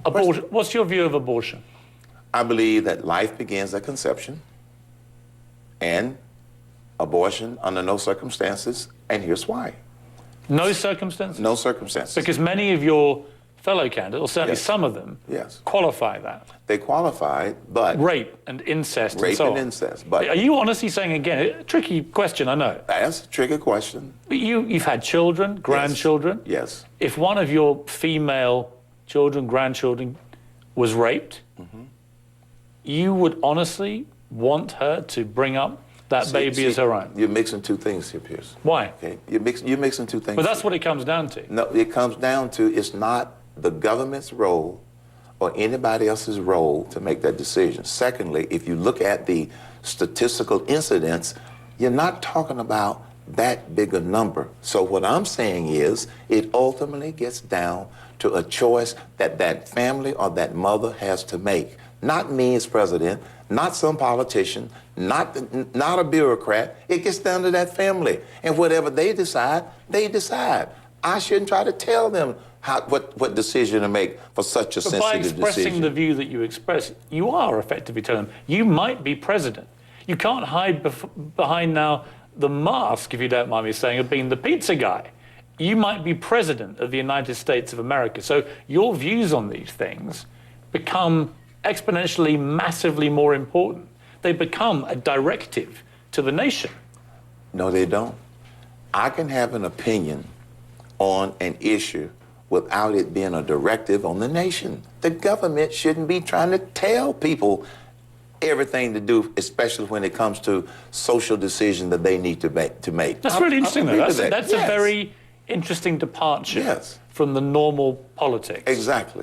Abortion. What's your view of abortion? I believe that life begins at conception, and abortion under no circumstances, and here's why. No circumstances? No circumstances. Because many of your fellow candidates, or certainly Yes. some of them, Yes. qualify that. They qualify, but... Rape and incest Rape and so and on. incest, but... Are you honestly saying, again, a tricky question, I know. That's a tricky question. But you've had children, grandchildren. Yes. If one of your female children, grandchildren, was raped, you would honestly want her to bring up that baby as her own? You're mixing two things here, Pierce. Why? Okay, you're mixing two things. But that's what it comes down to. No, it comes down to it's not the government's role or anybody else's role to make that decision. Secondly, if you look at the statistical incidence, you're not talking about that big a number. So what I'm saying is it ultimately gets down to a choice that that family or that mother has to make. Not me as president, not some politician, not a bureaucrat. It gets down to that family. And whatever they decide, they decide. I shouldn't try to tell them what decision to make for such a sensitive decision. By expressing the view that you express, you are effectively telling them, you might be president. You can't hide behind now the mask, if you don't mind me saying, of being the pizza guy. You might be president of the United States of America. So your views on these things become exponentially, massively more important. They become a directive to the nation. No, they don't. I can have an opinion on an issue without it being a directive on the nation. The government shouldn't be trying to tell people everything to do, especially when it comes to social decisions that they need to make. That's really interesting, though. That's Yes. a very interesting departure Yes. from the normal politics. Exactly.